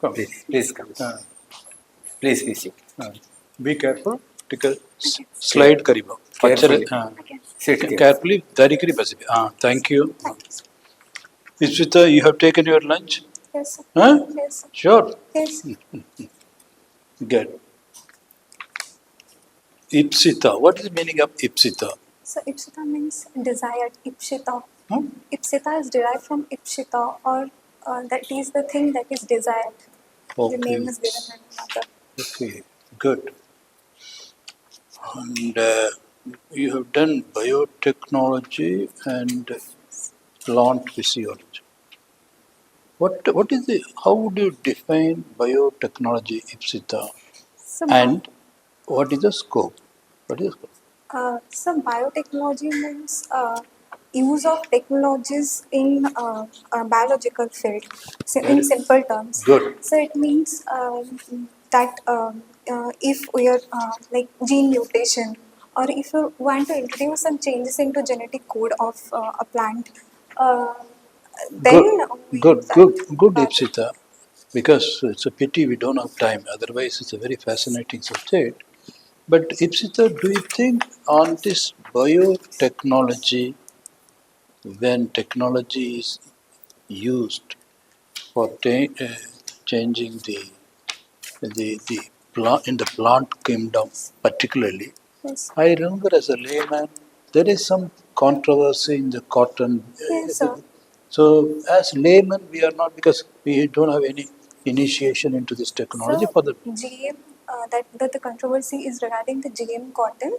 Come. Please come. Please be seated. Be careful. Take a slide kariba. Carefully. Sit Carefully. Dari kari basibe. Thank you. IPSITA, you have taken your lunch? Yes, sir. Huh? Yes, sir. Sure. Yes. Good. IPSITA. What is the meaning of IPSITA? So IPSITA means desired. IPSITA. Huh? IPSITA is derived from IPSITA, or that is the thing that is desired. Okay. The name is given by my mother. Okay. Good. And you have done biotechnology and plant physiology. What is the, how would you define biotechnology, IPSITA, So, and what is the scope? What is the scope? so biotechnology means use of technologies in biological field. So in simple terms. Good. So it means that if we are like gene mutation, or if you want to introduce some changes into genetic code of a plant, then we Good, use that. good, IPSITA, because it's a pity we don't have time. Otherwise, it's a very fascinating subject. But IPSITA, do you think on this biotechnology, when technology is used for changing the plant in the plant kingdom, particularly, Yes. I remember as a layman, there is some controversy in the cotton. Yes, sir. So, as laymen, we are not, because we don't have any initiation into this technology So for the. GM, that the controversy is regarding the GM cotton.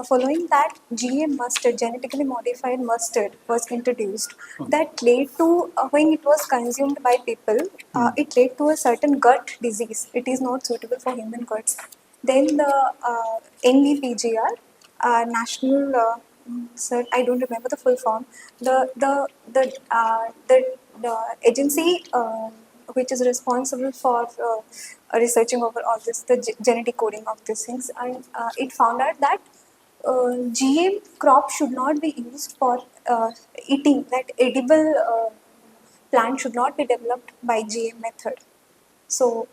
Following that, GM mustard, genetically modified mustard, was introduced. That led to, when it was consumed by people, it led to a certain gut disease. It is not suitable for human guts. Then the NVPGR, National, sir, I don't remember the full form. The agency which is responsible for researching over all this, the genetic coding of these things, and it found out that GM crop should not be used for eating. That edible plant should not be developed by GM method. So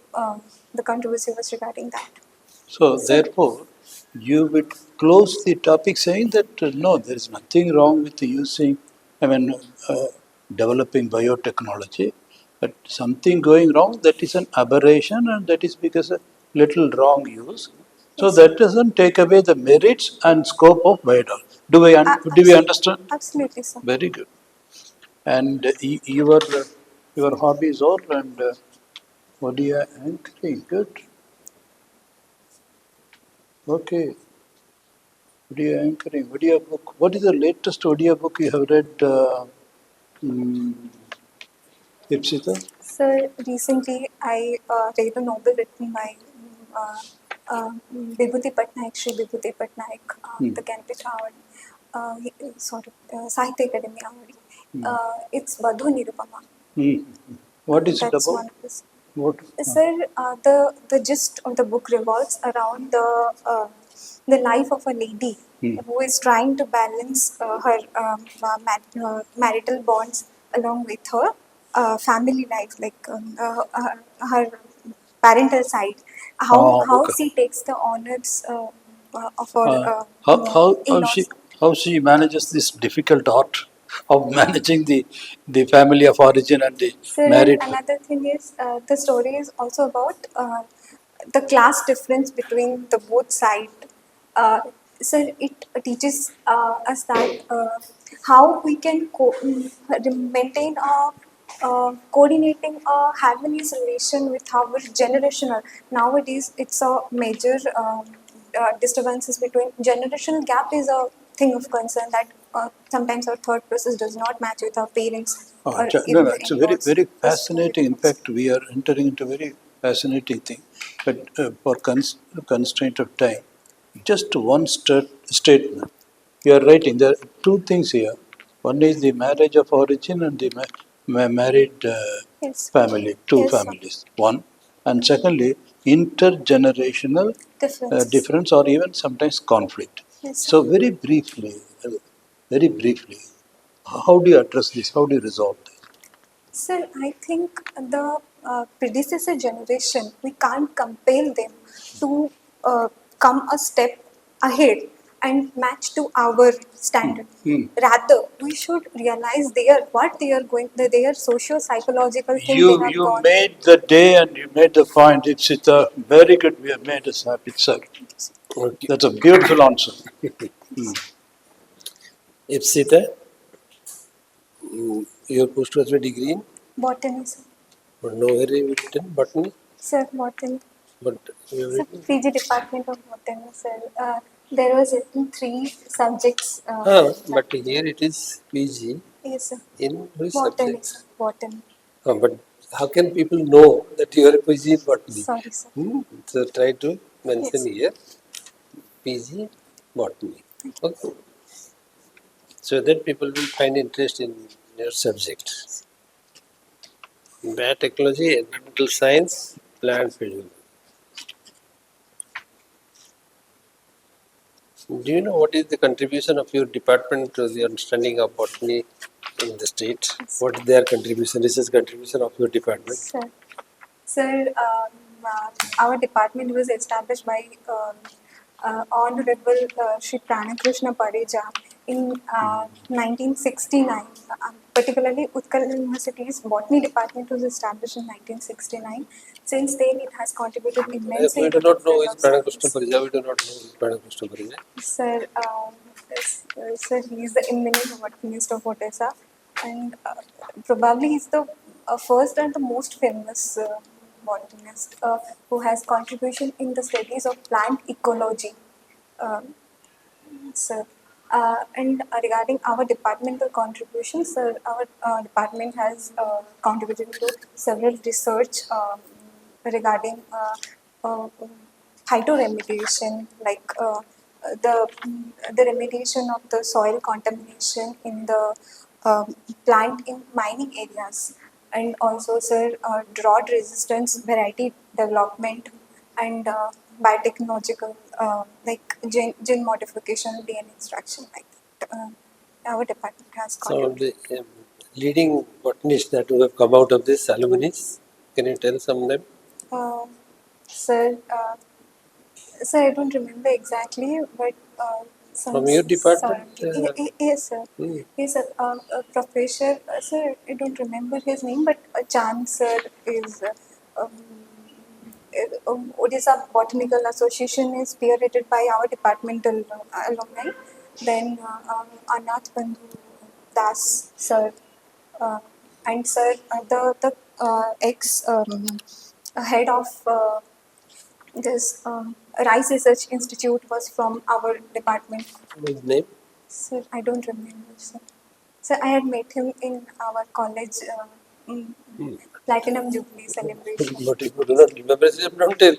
the controversy was regarding that. So, therefore, you would close the topic saying that no, there is nothing wrong with using, developing biotechnology, but something going wrong, that is an aberration, and that is because of little wrong use. So, that doesn't take away the merits and scope of biotechnology. Do we understand? Absolutely, sir. Very good. And your hobbies are, and what do you anchoring? Good. Okay. Audio anchoring, audio book. What is the latest audio book you have read, IPSITA? Sir, recently I read a novel written by Vibhuti Patnaik, Shri Vibhuti Patnaik, the Canpit Award, Sahitya Academy Award. It's Vadhu Nirupama. What is it That's about? one of this. What? Sir, the gist of the book revolves around the life of a lady who is trying to balance her marital bonds along with her family life, like her parental side. How Okay. she takes the honors of her in-laws. How she manages this difficult art of managing the family of origin and the Sir, married. another thing is the story is also about the class difference between the both sides. Sir, it teaches us that how we can maintain a coordinating a harmonious relation with our generational. Nowadays, it's a major disturbances between generational gap is a thing of concern that sometimes our thought process does not match with our parents. Or No, even no, the it's a very, in-laws. very This fascinating. In fact, we are entering into a very fascinating thing. But for constraint of time, just one statement. You are writing. There are two things here. One is the marriage of origin and the married yes. family, two Yes, sir. families. One. And secondly, intergenerational Difference. difference or even sometimes conflict. Yes, sir. So, very briefly, how do you address this? How do you resolve this? Sir, I think the predecessor generation, we can't compel them to come a step ahead and match to our standard. Rather, we should realize what they are going, their socio-psychological thing they have You gone. made the day and you made the point, IPSITA. Very good, we have made us happy, sir. Okay. That's a beautiful answer. IPSITA, your postgraduate degree in, Botany, sir. but nowhere you written botany, Sir, botany. but you have Sir, written. PG Department of Botany, sir. There was written 3 subjects. But here it is PG Yes, sir. in which Botany, subject? sir. Botany. But how can people know that you are a PG in botany? Sorry, sir. So try to mention Yes. here PG botany. Okay. So that people will find interest in your subject. Biotechnology, environmental science, plant physiology. Do you know what is the contribution of your department to the understanding of botany in the state? What is their contribution, research contribution of your department? Sir, our department was established by Honorable Shri Pranakrishna Pareja in 1969. Particularly, Utkal University's botany department was established in 1969. Since then, it has contributed immensely. We do to the not know field is of Pranakrishna science. Pareja. We do not know is Pranakrishna Pareja. Sir, sir, he is the eminent botanist of Odisha, and probably he's the first and the most famous botanist who has contribution in the studies of plant ecology. Um, sir, and regarding our departmental contributions, sir, our department has contributed to several research regarding phytoremediation, like the remediation of the soil contamination in the plant in mining areas, and also, sir, drought resistance, variety development, and biotechnological, like gene modification, DNA extraction, like that. Our department has Some of contributed. the leading botanists that who have come out of this alumni, can you tell some of them? Uh, sir, sir, I don't remember exactly, but some From your department? yes, sir. Yes, sir. Professor, sir, I don't remember his name, but Chan, sir, is Odisha Botanical Association is spearheaded by our departmental alumni. Then Anath Bandhu Das, sir, uh, and sir, the ex head of this Rice Research Institute was from our department. His name? Sir, I don't remember, sir. Sir, I had met him in our college Platinum Jubilee celebration. But if you do not remember his name, don't tell.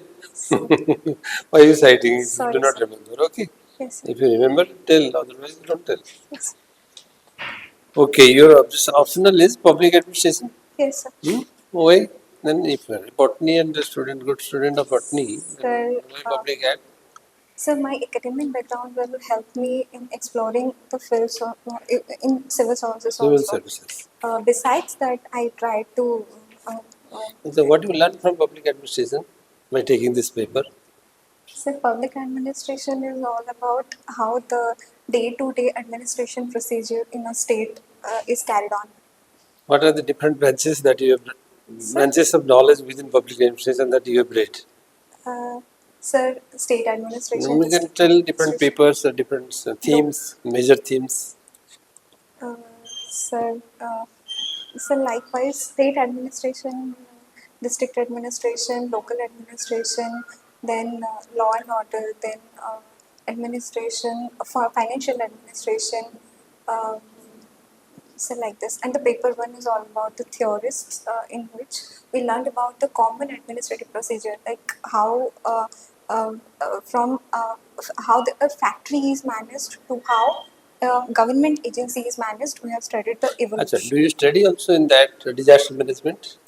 Why are you citing if you Sorry, do not sir. remember? Okay. Yes, sir. If you remember, tell. Otherwise, don't tell. Yes, Okay, your optional is public administration. yes, sir. Why? Then if you are a botany and a student, good student of botany, Sir, then why public act? Sir, my academic background will help me in exploring the fields of, in civil services Civil also. services. Besides that, I try to. Uh, So what you learn from public administration by taking this paper? So, public administration is all about how the day-to-day administration procedure in a state is carried on. What are the different branches that you have, Sir, branches of knowledge within public administration that you have read? Sir, state administration. You can tell different papers or different themes, major themes. Uh, sir, sir, likewise, state administration, district administration, local administration, then law and order, then administration for financial administration. Um, so like this, and the paper one is all about the theorists, in which we learned about the common administrative procedure, like how from how the a factory is managed to how government agency is managed. We have studied the Achha, evolution. do you study also in that disaster management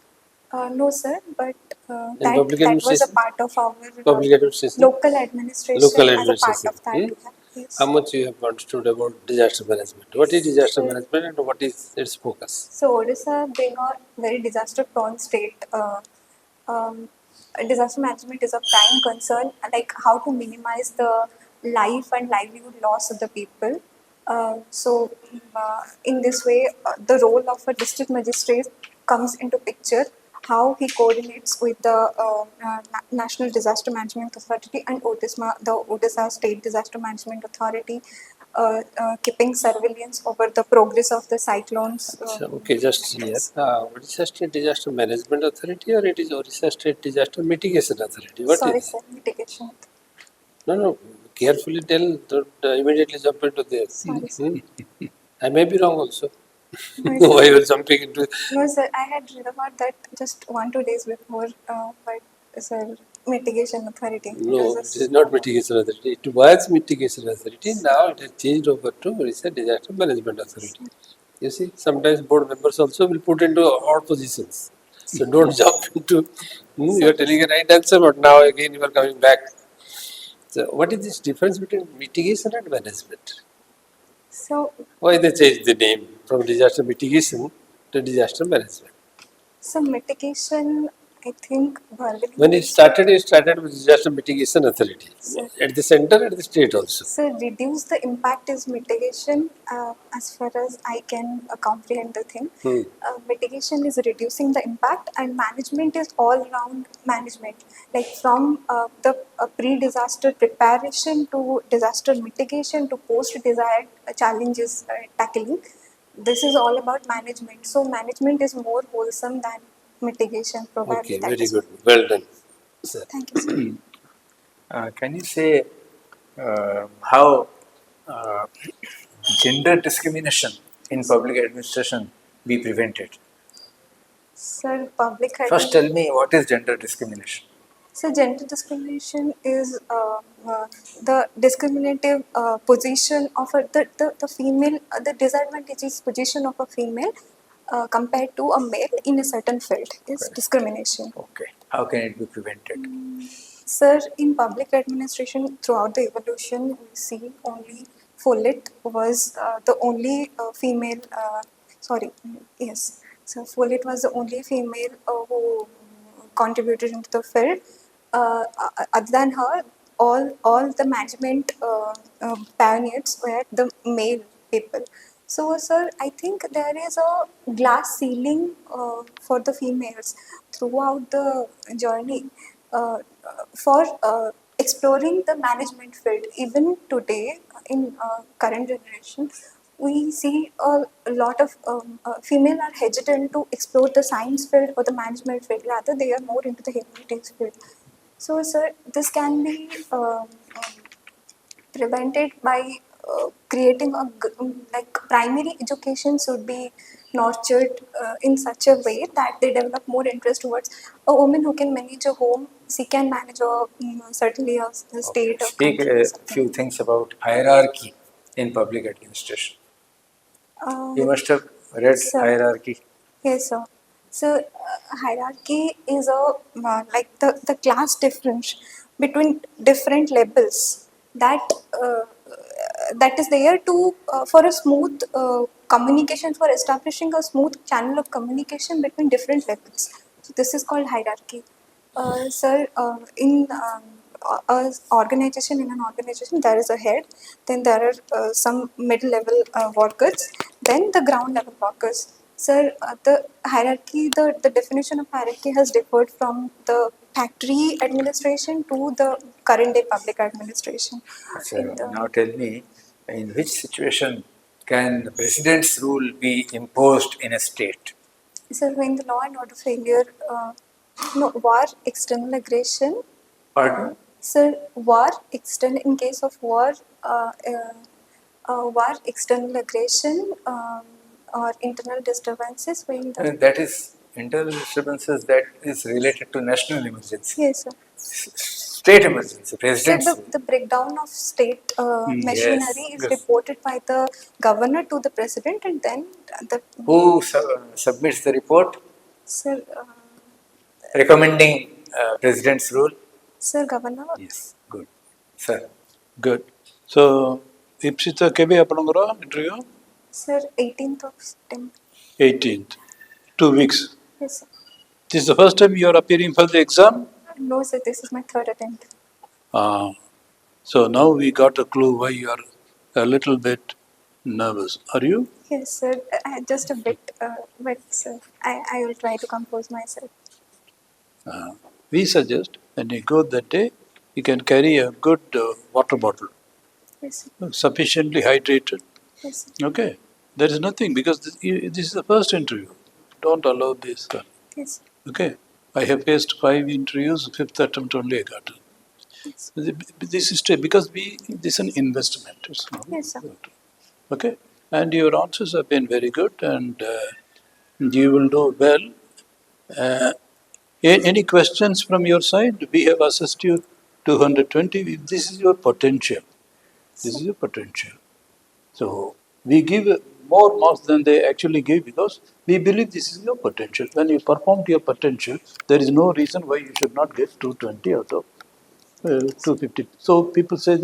No, sir, but in public that was a administration? part of our Public administration? local administration Local as a part administration. of that. We have. Yes. How much you have understood about disaster management? What is disaster Sir. management and what is its focus? So Odisha being a very disaster-prone state, disaster management is a prime concern, like how to minimize the life and livelihood loss of the people. In this way, the role of a district magistrate comes into picture. How he coordinates with the National Disaster Management Authority and the Odisha State Disaster Management Authority, keeping surveillance over the progress of the cyclones. So, okay, just here. Odisha State Disaster Management Authority or it is Odisha State Disaster Mitigation Authority? What Sorry, is sir, mitigation. No, carefully tell, don't immediately jump into this. Sorry, sir. I may be wrong also. No, Why sir. you are jumping into No, sir, I had read about that just 1 2 days before, but sir, mitigation authority. It was No, it is just not mitigation authority. It was mitigation authority. Now it has changed over to Odisha Disaster Management Authority. You see, sometimes board members also will put into odd positions. So don't jump into. You are telling a right answer, but now again you are coming back. So what is this difference between mitigation and management? so. Why they changed the name from disaster mitigation to disaster management? So mitigation, I think, verbally. When it started with disaster mitigation authority So, at the center, at the state also. so reduce the impact is mitigation, as far as I can comprehend the thing. Mitigation is reducing the impact, and management is all round management, like from the pre-disaster preparation to disaster mitigation to post-desired challenges tackling. This is all about management. So management is more wholesome than mitigation, probably. Okay, That very is. good. Well done, sir. Thank you, sir. Can you say how gender discrimination in public administration be prevented? Sir, public First, tell me what is gender discrimination. So, gender discrimination is the discriminative position of the female, the disadvantageous position of a female compared to a male in a certain field is Correct. discrimination. Okay, how can it be prevented? Sir, in public administration, throughout the evolution, we see only Follett was the only female. Sorry, yes. So Follett was the only female who contributed into the field. Other than her, all the management pioneers were the male people. So, sir, I think there is a glass ceiling for the females throughout the journey for exploring the management field. Even today, in current generation, we see a lot of female are hesitant to explore the science field or the management field. Rather, they are more into the humanities field. So, sir, this can be prevented by creating like primary education should be nurtured in such a way that they develop more interest towards a woman who can manage a home. She can manage a certainly a state or Speak country or a something. few things about hierarchy in public administration. You must have read Sir. hierarchy. Yes, sir. So, hierarchy is a like the class difference between different levels that that is there to for a smooth communication, for establishing a smooth channel of communication between different levels. So this is called hierarchy. Sir, in organization, in an organization, there is a head, then there are some middle level workers, then the ground level workers. Sir, the hierarchy, the definition of hierarchy has differed from the factory administration to the current day public administration. So now tell me, in which situation can the president's rule be imposed in a state? Sir, when the law and order failure, no, war, external aggression. Pardon? Sir, war, in case of war, war, external aggression, or internal disturbances when the. That is internal disturbances that is related to national emergency. Yes, sir. State emergency, So president's rule. the breakdown of state machinery is yes. reported by the governor to the president, and then the. Who submits the report Sir, recommending president's rule? sir, governor. Yes, good. Sir. Good. So IPSITA କେବେ ଆପଣଙ୍କର interview? Sir, 18th of September. 18th. 2 weeks. Yes, sir. This is the first time you are appearing for the exam? No, sir, this is my third attempt. So now we got a clue why you are a little bit nervous. Are you? Yes, sir, just a bit, but sir, I will try to compose myself. We suggest when you go that day, you can carry a good water bottle, Yes, sir. sufficiently hydrated. Yes, sir. Okay, there is nothing because this is the first interview. Don't allow this. Yes, sir. Okay, I have faced 5 interviews, 5th attempt only I got. Yes. This is because this is an investment. It's not. Yes, sir. Okay, and your answers have been very good, and you will do well. Uh, any questions from your side? We have assessed you 220. This is your potential. This is your potential. So we give more marks than they actually give because we believe this is your potential. When you perform to your potential, there is no reason why you should not get 220 out of 250. So people say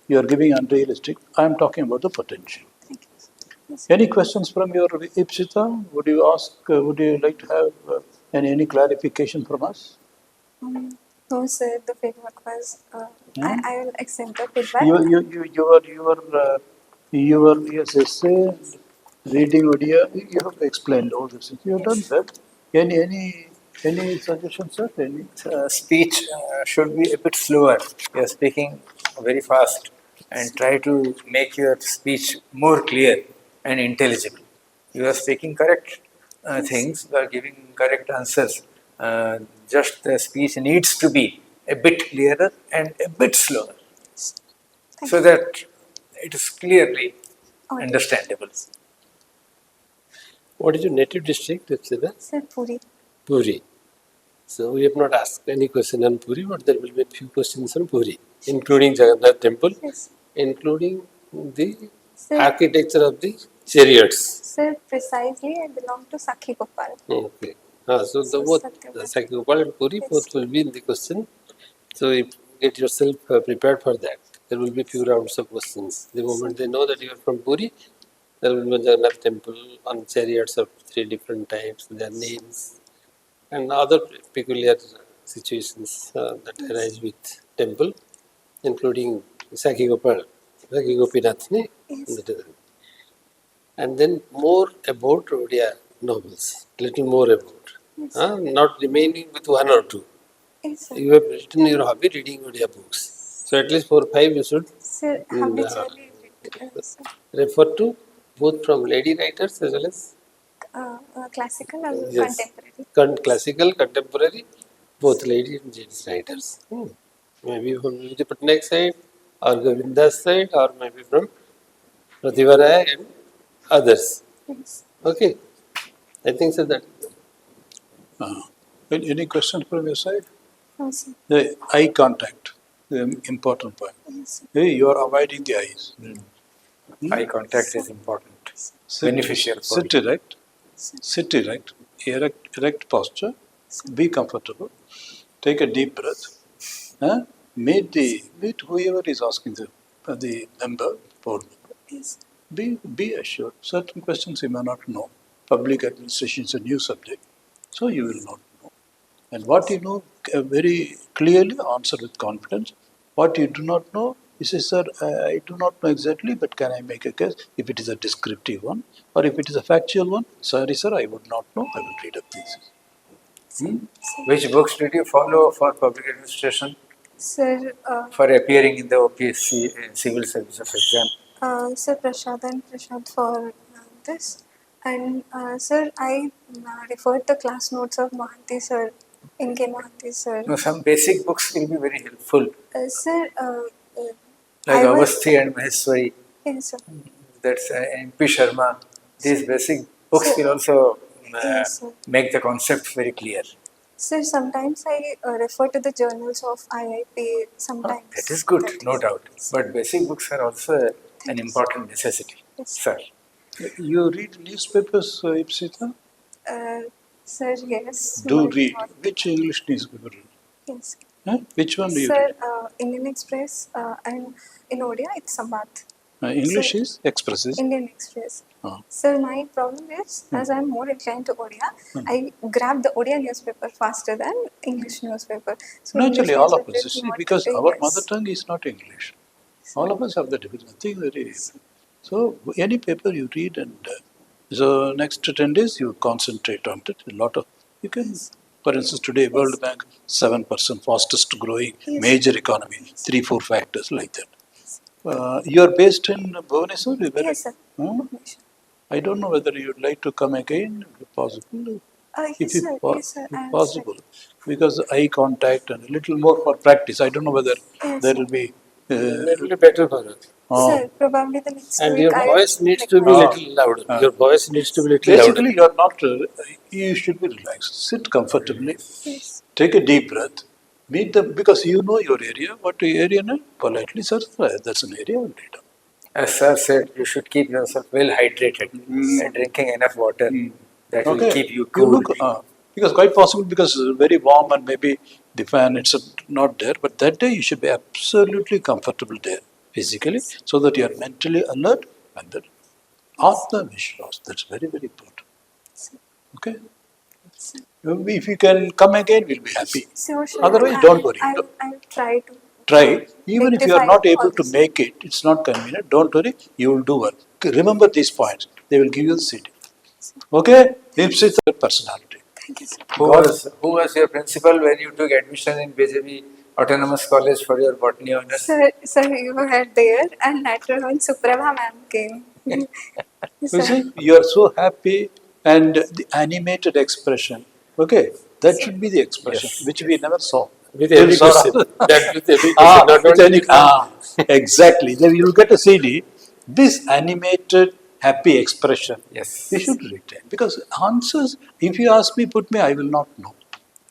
you are giving unrealistic. I am talking about the potential. Thank you, sir. Yes, sir. Any questions from your IPSITA? Would you ask? Would you like to have any clarification from us? No, sir, the feedback was, I will accept the feedback. Your yes, essay, reading Odia, you have explained all this. You have done that. Any suggestions, sir? Any? Speech should be a bit slower. You are speaking very fast and try to make your speech more clear and intelligible. You are speaking correct things, you are giving correct answers. Just the speech needs to be a bit clearer and a bit slower Thank so you. that it is clearly Audible. understandable. What is your native district, IPSITA? Sir, Puri. Puri. So we have not asked any question on Puri, but there will be a few questions on Puri, including Jagannath temple, Yes. including the Sir, architecture of the chariots. sir, precisely, I belong to Sakhi Gopal. Okay. So the So both Satyavrat. Sakhi Gopal and Puri Yes. both will be in the question. So if get yourself prepared for that. There will be few rounds of questions. The moment they know that you are from Puri, there will be Jagannath temple on chariots of 3 different types, their names, and other peculiar situations that arise with temple, including Sakhi Gopal, Sakhi Gopinath. Yes. And then more about Odia novels, little more about. Yes. Not remaining with 1 or 2. Yes, sir. You have written your hobby reading Odia books. So at least 4 or 5 you should Sir, habitually, sir, refer to both from lady writers as well as classical and yes, contemporary. classical, contemporary, both lady and gents writers. Maybe from Vijay Patnaik side or Govinda's side or maybe from Pratibha Rai and others. Yes. Okay, I think so that Any questions from your side? No, sir. The eye contact, the important point. Yes, sir. Hey, you are avoiding the eyes. Eye contact is important, Sit, beneficial for sit you. erect. Sit erect. Erect posture. Be comfortable. Take a deep breath. Meet whoever is asking the member, board member. Yes. Be assured. Certain questions you may not know. Public administration is a new subject, so you will not know. And what you know, very clearly answer with confidence. What you do not know, you say, sir, I do not know exactly, but can I make a guess? If it is a descriptive one, or if it is a factual one, sorry, sir, I would not know. I will read up these. Which books did you follow for public administration? Sir, For appearing in the OPSC civil services exam? Sir Prashad and Prashad for this. And sir, I referred the class notes of Mahanti sir, N.K. Mahanti sir. No, some basic books will be very helpful, Sir, like I was, Avasthi and Maheshwari, yes, sir. that's MP Sharma. These basic books will also Yes, sir. make the concept very clear. Sir, sometimes I refer to the journals of IIP sometimes. That is good, That no is- doubt. But basic books are also an important necessity, Yes. sir. You read newspapers, IPSITA? Sir, yes. Do but read. not- Which English newspaper? Yes. Which one do you Sir, read? Indian Express and in Odia, it's Sambath. English So- is expressive. Indian Express. Oh. So my problem is, as I'm more inclined to Odia, I grab the Odia newspaper faster than English newspaper. So Naturally, English all of newspaper us, you is see, not. because our Yes. mother tongue is not English. All of us have the difference. Nothing very. So any paper you read, and so next 10 days you concentrate on it. A lot of you can, for instance, today World Bank 7% fastest growing Yes. major economy, 3-4 factors like that. You are based in Bhubaneswar. Yes, sir. Hmm? I don't know whether you'd like to come again. If possible. Yes, If, you, sir. po- Yes, sir. if I'll possible, because eye contact and a little more for practice. I don't know whether Yes, there sir. will be. That will be better for us. Sir, probably the next And week your I voice will needs to be request. little louder. Your voice needs to be little Basically, louder. you are not. You should be relaxed. Sit comfortably. Yes. Take a deep breath. Meet them because you know your area. What area? No? Politely, sir. That's an area. I'll read. As sir said, you should keep yourself well hydrated and drinking enough water. That will Okay. keep you You cool. look because quite possible because it's very warm and maybe the fan it's not there. But that day you should be absolutely comfortable there physically, so that you are mentally alert and that Atma Vishwas. That's very very important. Okay. If you can come again, we'll be happy. Sure, sure. Otherwise, don't worry. I'll try to Try. Even if you are rectify not able all to this. make it, it's not convenient. Don't worry. You will do well. Remember these points. They will give you the CD. Okay. IPSITA personality. Thank you, sir. Who was your principal when you took admission in BJP Autonomous College for your botany honors? Sir, you were there, and later on Suprabha ma'am came. You Sir, see, you are so happy and the animated expression. Okay. That should be the expression Yes, which we never saw. With Till every Sora. question. That with every question. Not With only any, with one. exactly. Then you'll get a CD. This animated, happy expression, Yes. we should retain. Because answers, if you ask me, put me, I will not know.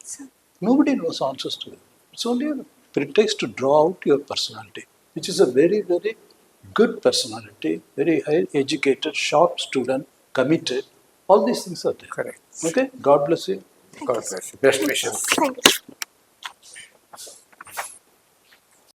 sir. Nobody knows answers to it. It's only a pretext to draw out your personality, which is a very, very good personality, very high educated, sharp student, committed. All these things are there. Correct. Okay? God bless you. God bless you. Best wishes. Thank you.